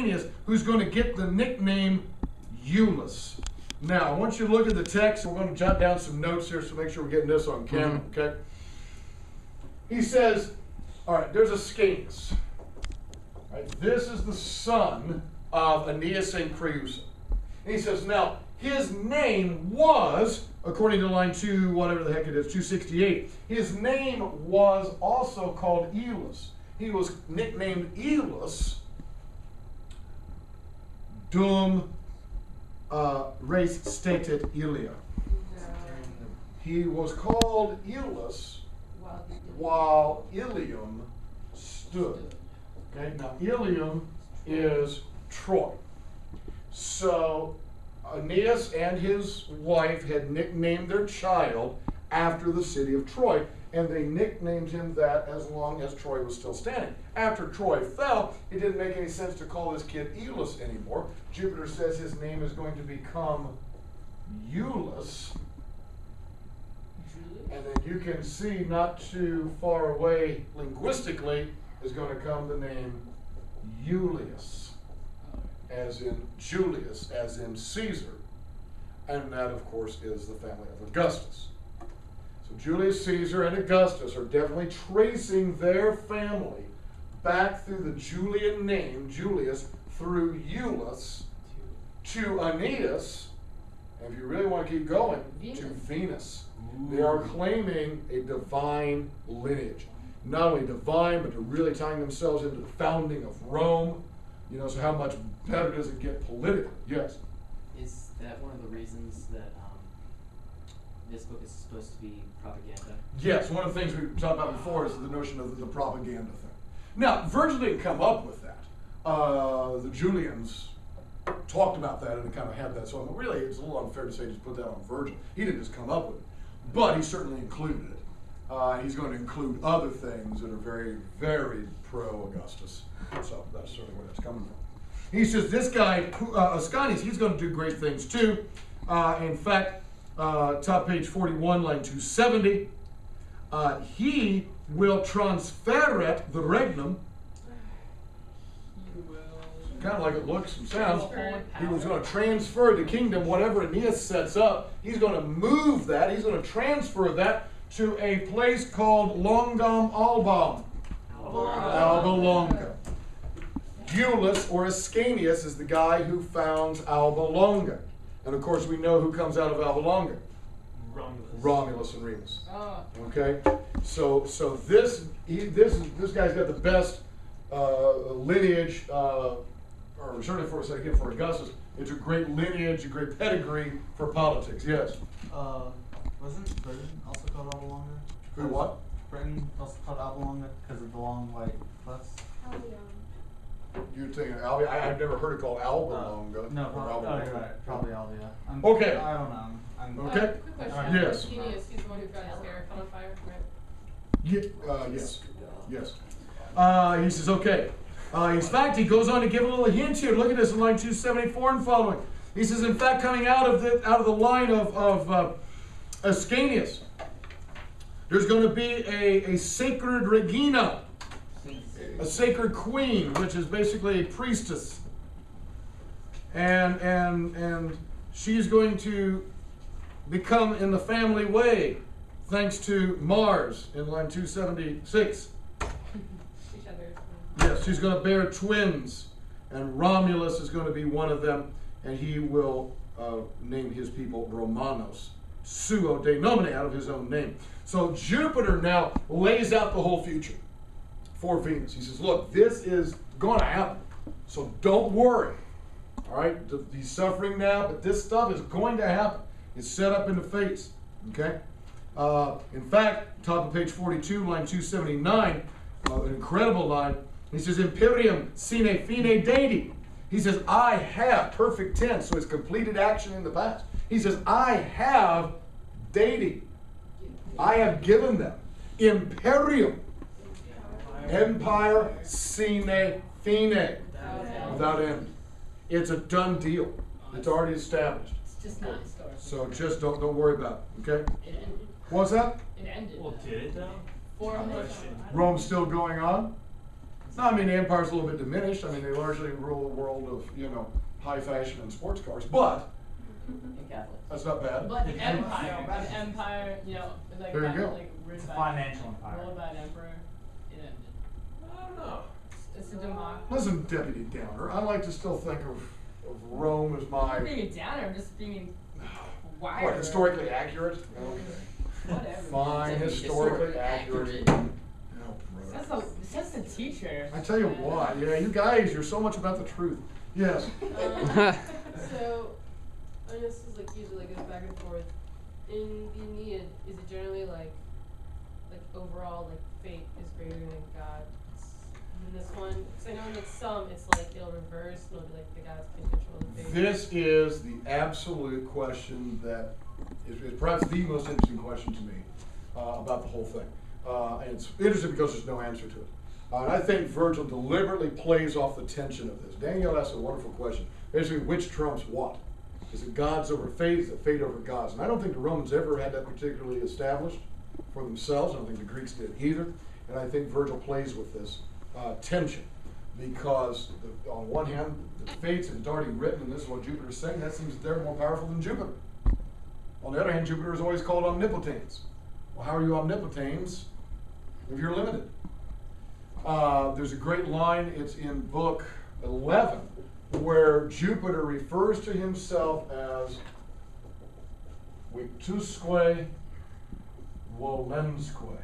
Ascanius, who's going to get the nickname Euless. Now, I want you to look at the text. We're going to jot down some notes here, so make sure we're getting this on camera, okay? He says, all right, there's Ascanius. Right, this is the son of Aeneas and Creusa. And he says, now, his name was, according to line 2, whatever the heck it is, 268, his name was also called Euless. He was nicknamed Euless, dum res statit Ilia. He was called Euless while Ilium stood. Okay, now Ilium is Troy. So Aeneas and his wife had nicknamed their child after the city of Troy, and they nicknamed him that as long as Troy was still standing. After Troy fell, it didn't make any sense to call this kid Euless anymore. Jupiter says his name is going to become Euless. And then you can see not too far away linguistically is going to come the name Julius, as in Julius, as in Caesar. And that, of course, is the family of Augustus. So Julius Caesar and Augustus are definitely tracing their family back through the Julian name, Julius, through Euless, to Aeneas, and if you really want to keep going, to Venus. They are claiming a divine lineage. Not only divine, but they're really tying themselves into the founding of Rome. You know, so how much better does it get politically? Yes? Is that one of the reasons that this book is supposed to be propaganda? Yes, one of the things we talked about before is the notion of the propaganda thing. Now, Virgil didn't come up with that. The Julians talked about that and kind of had that. So really, it's a little unfair to say just put that on Virgil. He didn't just come up with it. But he certainly included it. He's going to include other things that are very, very pro-Augustus. So that's certainly where that's coming from. He says this guy, Ascanius, he's going to do great things too. In fact, top page 41, line 270, he will transferret the regnum. Kind of like it looks and sounds. He was going to transfer the kingdom, whatever Aeneas sets up, he's going to move that, he's going to transfer that to a place called Longam Albam. Alba Longa. Euless, or Ascanius, is the guy who founds Alba Longa. And of course we know who comes out of Alba Longa. Romulus and Remus. Okay? So this guy's got the best lineage, or certainly for Augustus. It's a great lineage, a great pedigree for politics. Yes? Wasn't Britain also called Alba Longa? Who what? Britain also called Alba Longa because of the long white cliffs? You're thinking Alba? I've never heard it called Alba Longa. No, Alba probably, you're right. Probably Alba, yeah. Okay. I don't know. Okay. Quick question. Yes. Aeneas, he's the one who got his hair caught on fire, right? Yes. He says, okay. In fact, he goes on to give a little hint here. Look at this in line 274 and following. He says, in fact, coming out of the line of Ascanius, there's going to be a sacred regina, a sacred queen, which is basically a priestess, and she's going to become in the family way, thanks to Mars in line 276. Yes, she's going to bear twins, and Romulus is going to be one of them, and he will name his people Romanos, suo de nomine, out of his own name. So Jupiter now lays out the whole future for Venus. He says, look, this is going to happen, so don't worry. All right, he's suffering now, but this stuff is going to happen. It's set up in the face, okay? In fact, top of page 42, line 279, an incredible line. He says, Imperium sine fine deity. He says, I have, perfect tense, so it's completed action in the past. He says, I have deity. I have given them. Imperium. Empire sine fine. Without end. It's a done deal. It's already established. It's just not historical. So just don't worry about it, okay? It ended. What's that? It ended. Well, did it though? 400. Rome's still going on? No, I mean, the empire's a little bit diminished. I mean, they largely rule the world of, high fashion and sports cars, but And Catholic. that's not bad. But the empire, like, There you kind of, go. like, ruled It's a by- financial empire. Ruled by an emperor, it ended. I don't know. It's a democracy. Listen, Deputy Downer, I like to still think of Rome as my, I'm being a downer, I'm just being wired. what, historically accurate? Okay. Whatever. Fine, historically accurate. Oh, brother. That's the teacher. I tell you what, you guys, you're so much about the truth. Yes. So, I know this is like usually goes back and forth. In the Aeneid, is it generally like overall like fate is greater than God? In this one, because I know in like some it's like it'll reverse, and it'll be like the gods can control the fate. This is the absolute question that is perhaps the most interesting question to me about the whole thing. And it's interesting because there's no answer to it. And I think Virgil deliberately plays off the tension of this. Daniel asked a wonderful question. Basically, which trumps what? Is it gods over fate? Is it fate over gods? And I don't think the Romans ever had that particularly established for themselves. I don't think the Greeks did either. And I think Virgil plays with this tension because on one hand, the fates, if it's already written, and this is what Jupiter's saying, that seems that they're more powerful than Jupiter. On the other hand, Jupiter is always called omnipotens. Well, how are you omnipotens if you're limited? There's a great line, it's in Book 11, where Jupiter refers to himself as Victusque Volensque.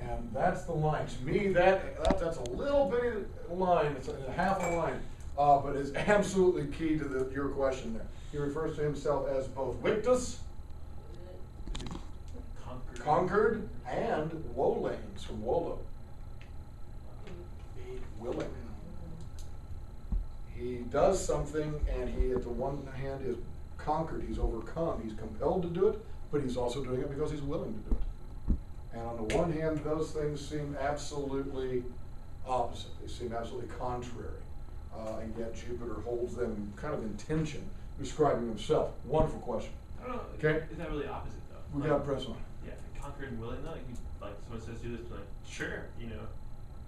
And that's the line. To me, that's a little bitty line, it's a half a line, but it's absolutely key to your question there. He refers to himself as both Victus, conquered, and Wolens, from Wolo. Willing. He does something, and he, at the one hand, is conquered. He's overcome. He's compelled to do it, but he's also doing it because he's willing to do it. And on the one hand, those things seem absolutely opposite. They seem absolutely contrary. And yet Jupiter holds them kind of in tension, describing himself. Wonderful question. I don't know. Okay. Is that really opposite though? We got to press on. Yeah, conquered and willing though. Like someone says do this, like sure,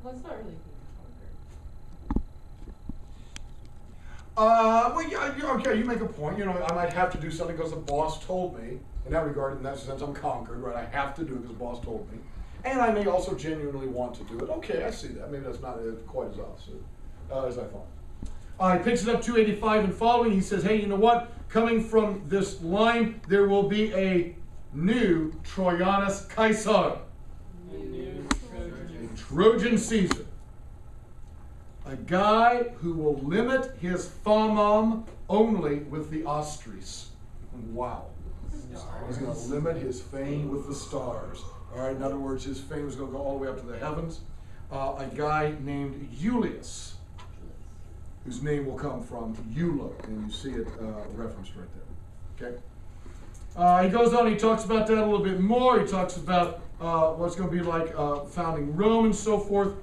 Well, it's not really being Well, yeah, okay, you make a point. I might have to do something because the boss told me. In that regard, in that sense, I'm conquered, right? I have to do it because the boss told me. And I may also genuinely want to do it. Okay, I see that. Maybe that's not quite as opposite as I thought. He picks it up 285 and following. He says, hey, you know what? Coming from this line, there will be a new Trojanus Caesar. A Trojan Caesar. A guy who will limit his famam only with the Astris. Wow. He's going to limit his fame with the stars. All right, in other words, his fame is going to go all the way up to the heavens. A guy named Julius, whose name will come from Eula, and you see it referenced right there. Okay. He goes on, he talks about that a little bit more. He talks about what it's going to be like founding Rome and so forth.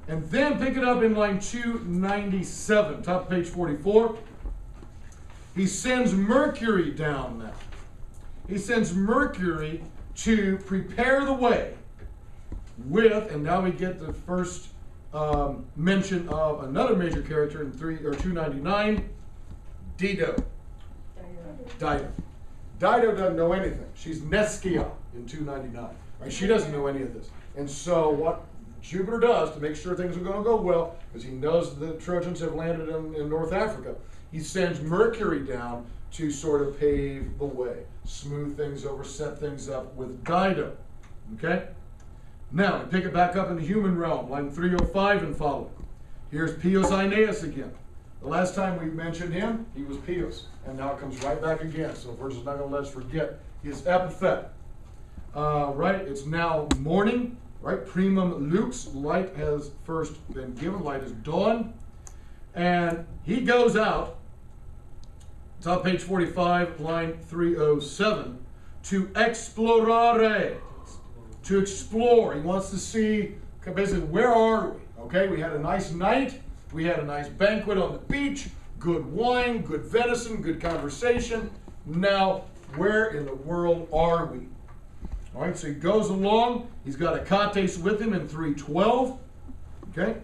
And then pick it up in line 297, top of page 44. He sends Mercury down now. He sends Mercury to prepare the way with, and now we get the first mention of another major character in 299, Dido. Dido doesn't know anything. She's Nescia in 299. Right? She doesn't know any of this. And so what Jupiter does to make sure things are going to go well, because he knows the Trojans have landed in North Africa, he sends Mercury down to sort of pave the way, smooth things over, set things up with Dido. Okay? Now, we pick it back up in the human realm, line 305 and following. Here's Pius Aeneas again. The last time we mentioned him, he was Pius, and now it comes right back again. So Virgil's not going to let us forget his epithet. Right? It's now morning. Right, primum lux, light has first been given, light is dawn. And he goes out, top page 45, line 307, to explorare, to explore. He wants to see, basically, where are we? Okay, we had a nice night, we had a nice banquet on the beach, good wine, good venison, good conversation. Now, where in the world are we? All right, so he goes along. He's got Achates with him in 312. Okay?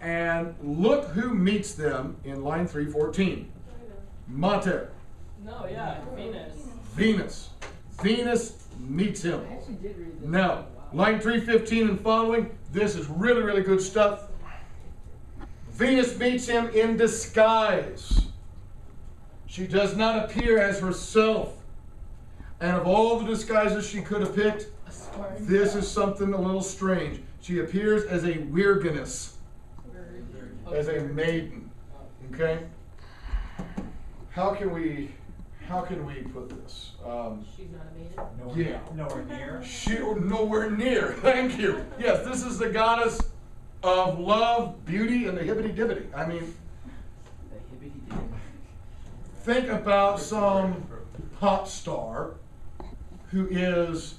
And look who meets them in line 314. Mater, No, yeah, Venus. Venus. Venus meets him. I actually did read this. Now, Wow. line 315 and following, this is really, really good stuff. Venus meets him in disguise. She does not appear as herself. And of all the disguises she could have picked, A Spartan. this is something a little strange. She appears as a wilderness, as a maiden. Okay? How can we put this? She's not a maiden. Yeah. Nowhere near. She nowhere near. Thank you. Yes, this is the goddess of love, beauty, and the hibbity-dibbity. I mean, The hibbity-dibbity. think about some pop star who is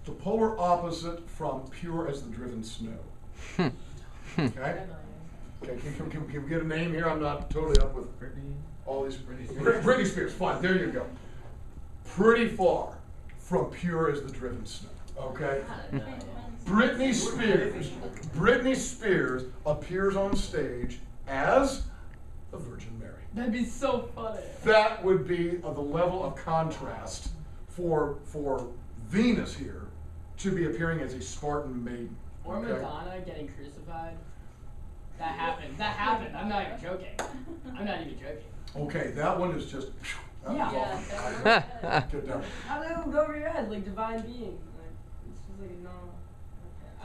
the polar opposite from pure as the driven snow. Okay? Okay, can we get a name here? I'm not totally up with Brittany. all these. Britney Britney Spears, fine, there you go. Pretty far from pure as the driven snow, okay? Britney Spears appears on stage as the Virgin Mary. That'd be so funny. That would be the level of contrast for Venus here to be appearing as a Spartan maiden. Or okay? Madonna getting crucified. That happened. That happened. I'm not even joking. I'm not even joking. Okay, that one is just. that Yeah. was Yeah, awful. Get down. How did it go over your head like divine being? Like it's just like a normal.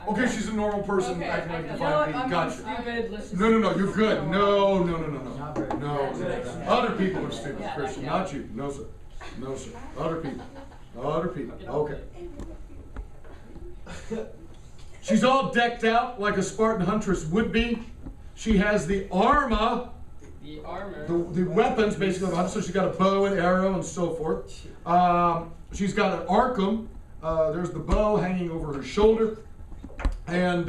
Okay, she's a normal person Okay, acting like I a know. You know what? divine being. I'm Gotcha. stupid. Let's just. No, you're good. No. Not very good. No. Other people are stupid, Yeah, Christian, yeah. not you. No, sir. No, sir. Other people. Other people. Okay. She's all decked out like a Spartan huntress would be. She has the armor, The armor. the weapons basically of a hunter. So she's got a bow and arrow and so forth. She's got an arcum. There's the bow hanging over her shoulder. And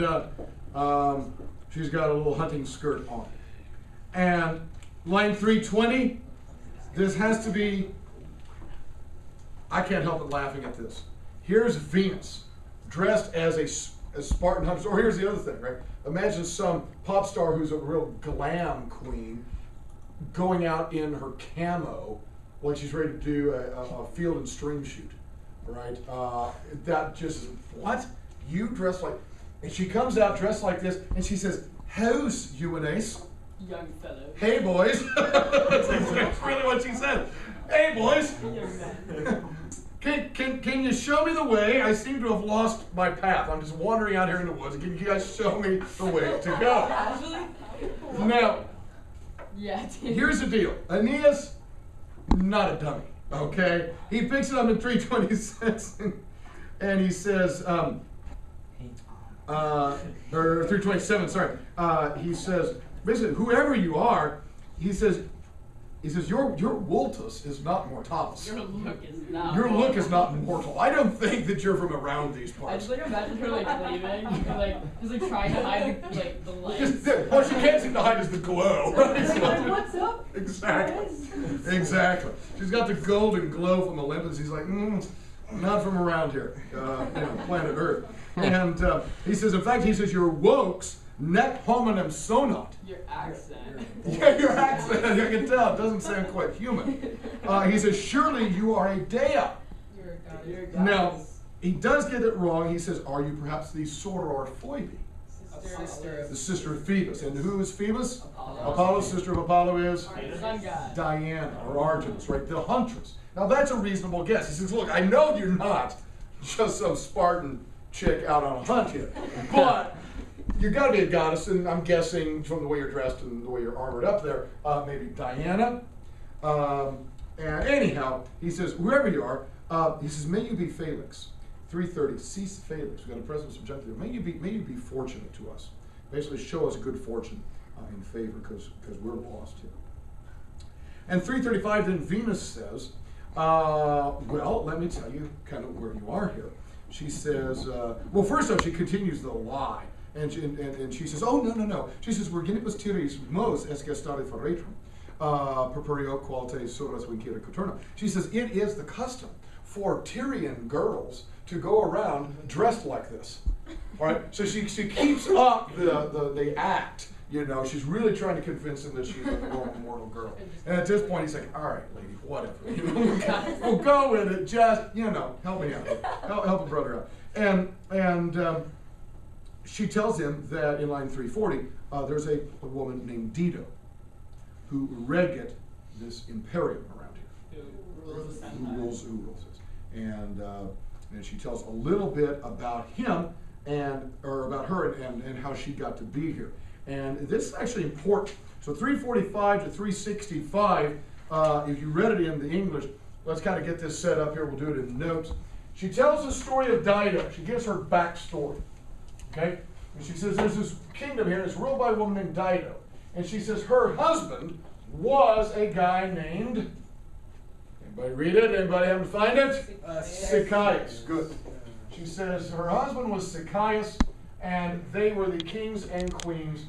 she's got a little hunting skirt on. And line 320, this has to be, I can't help but laughing at this. Here's Venus, dressed as a Spartan hunter. Or here's the other thing, right? Imagine some pop star who's a real glam queen going out in her camo when she's ready to do a field and stream shoot, right? That just, what? You dress like, and she comes out dressed like this, and she says, "How's you and Ace? Young fellow. Hey, boys." That's really what she said. Hey, boys. Young man. Can you show me the way? I seem to have lost my path. I'm just wandering out here in the woods. Can you guys show me the way to go? Actually. Now, Yeah. Dude. here's the deal. Aeneas, not a dummy, okay? He picks it up in 326 and he says, or 327, sorry. He says, basically, whoever you are, he says, your vultus is not mortalis. Your look is not. Your look is not mortal. I don't think that you're from around these I parts. just like imagine her like leaving, and just like trying to hide the lights. What she can't seem to hide is the glow. Right? What's up? Exactly. Exactly. She's got the golden glow from Olympus. He's like, not from around here, planet Earth. And he says, in fact, your wokes nec hominem sonat. Your accent. Yeah, your accent, I can tell, it doesn't sound quite human. He says, surely you are a dea. You're a goddess. You're a Now, goddess. he does get it wrong. He says, are you perhaps the soror Phoebe, Sister. the sister of Phoebus? And who is Phoebus? Apollo. Apollo, sister of Apollo is? Sun god. Diana, or Artemis, right? The huntress. Now that's a reasonable guess. He says, look, I know you're not just some Spartan chick out on a hunt here, but you got to be a goddess, and I'm guessing from the way you're dressed and the way you're armored up there, maybe Diana. And anyhow, he says, whoever you are, he says, may you be Felix. 330, cease Felix. We've got a present subjunctive. May you be fortunate to us. Basically, show us good fortune in favor, because we're lost here. And 335, then Venus says, well, let me tell you kind of where you are here. She says, well, first off, she continues the lie. And she says, oh, no. She says, Virginibus Tyris mos escestare ferretrum, perperio qualte sobras vincere coturna. She says, it is the custom for Tyrian girls to go around dressed like this. All right, so she keeps up the act. You know, she's really trying to convince him that she's a normal mortal girl. And at this point, he's like, all right, lady, whatever. You know, we'll go with it. Just, you know, help me out. Help a brother out. And she tells him that in line 340, there's a woman named Dido who reget this imperium around here. Who rules this. And she tells a little bit about him or about her and how she got to be here. And this is actually important. So 345 to 365, if you read it in the English, let's kind of get this set up here. We'll do it in notes. She tells the story of Dido. She gives her backstory. Okay? And she says there's this kingdom here, and it's ruled by a woman named Dido. And she says her husband was a guy named, anybody read it? Anybody happen to find it? Sychaeus. Good. She says her husband was Sychaeus, and they were the kings and queens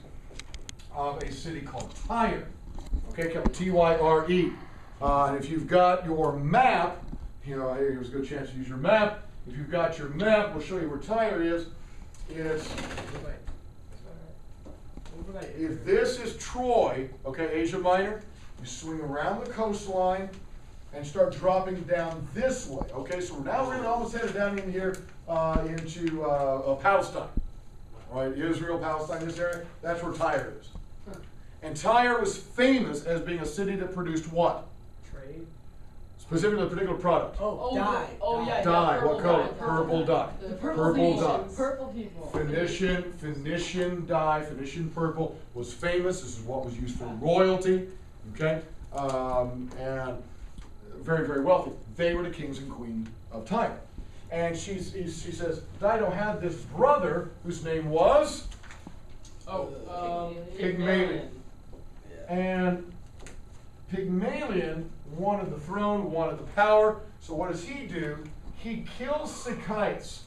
of a city called Tyre. Okay, Tyre. And if you've got your map, you know, here's a good chance to use your map. If you've got your map, we'll show you where Tyre is. If this is Troy, okay, Asia Minor, you swing around the coastline and start dropping down this way. Okay, so we're now really almost headed down in here into Palestine. All right, Israel, Palestine, this area, that's where Tyre is. And Tyre was famous as being a city that produced what? Trade. Specifically a particular product. Dye. Dye. What color? Purple dye. The Purple dye. Purple people. Phoenician dye, Phoenician purple was famous. This is what was used for royalty. Okay? And very, very wealthy. They were the kings and queens of Tyre. And she says, Dido had this brother whose name was? Pygmalion. And Pygmalion wanted the throne, wanted the power. So what does he do? He kills Sychaeus.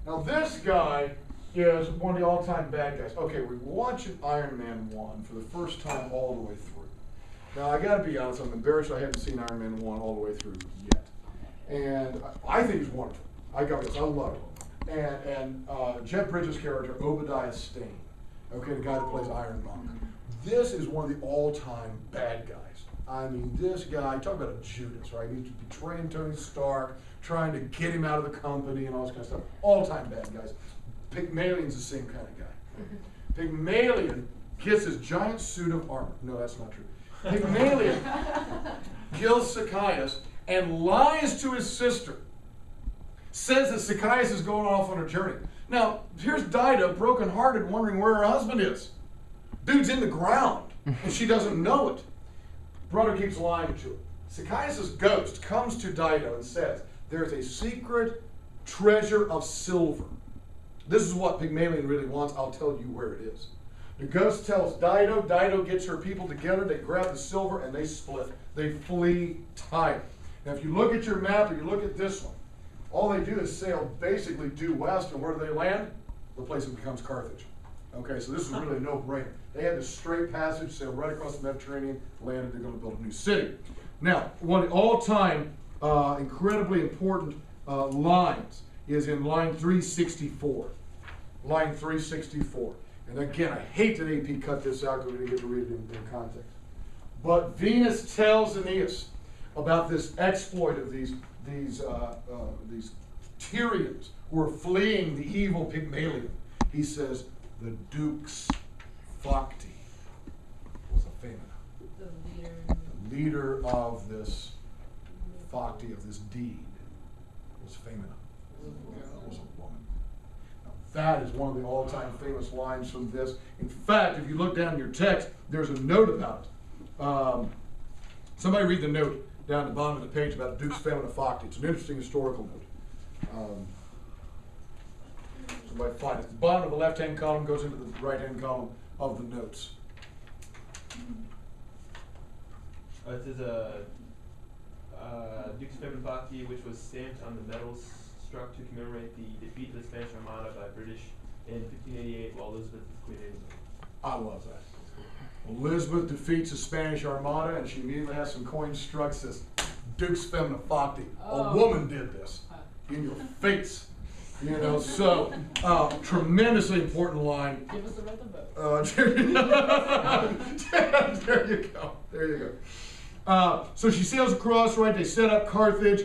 Now this guy is one of the all-time bad guys. Okay, we're watching Iron Man 1 for the first time all the way through. Now I gotta be honest, I'm embarrassed I haven't seen Iron Man 1 all the way through yet. And I think he's wonderful. I love it. And Jeff Bridges' character, Obadiah Stane, okay, the guy that plays Iron Monk. This is one of the all-time bad guys. I mean, this guy, talk about a Judas, right? He's betraying Tony Stark, trying to get him out of the company and all this kind of stuff. All-time bad guys. Pygmalion's the same kind of guy. Pygmalion gets his giant suit of armor. No, that's not true. Pygmalion kills Sychaeus and lies to his sister. Says that Sychaeus is going off on a journey. Now, here's Dido, brokenhearted, wondering where her husband is. Dude's in the ground, and she doesn't know it. Brother keeps lying to her. Sychaeus' ghost comes to Dido and says, there's a secret treasure of silver. This is what Pygmalion really wants. I'll tell you where it is. The ghost tells Dido. Dido gets her people together. They grab the silver, and they split. They flee Tyre. Now, if you look at your map, or you look at this one, all they do is sail basically due west, and where do they land? The place that becomes Carthage. Okay, so this is really a no-brainer. They had this straight passage, sail right across the Mediterranean, landed, they're going to build a new city. Now, one of the all-time incredibly important lines is in line 364. Line 364. And again, I hate that AP cut this out because we didn't get to read it in context. But Venus tells Aeneas about this exploit of these Tyrians who are fleeing the evil Pygmalion. He says, the Dux Facti was a femina. The leader of this Facti, of this deed, was femina. Was a woman. Now, that is one of the all-time famous lines from this. In fact, if you look down in your text, there's a note about it. Somebody read the note down at the bottom of the page about Dux Femina Facti. It's an interesting historical note. Somebody find it. The bottom of the left-hand column goes into the right-hand column of the notes. It says Dux Femina Facti, which was stamped on the medals struck to commemorate the defeat of the Spanish Armada by British in 1588 while Elizabeth was Queen of England. I love that. Elizabeth defeats the Spanish Armada, and she immediately has some coins struck that says Dux Femina Facti. A woman did this. In your face. You know, so tremendously important line. Give us the right to vote. There you go. There you go. So she sails across, right? They set up Carthage.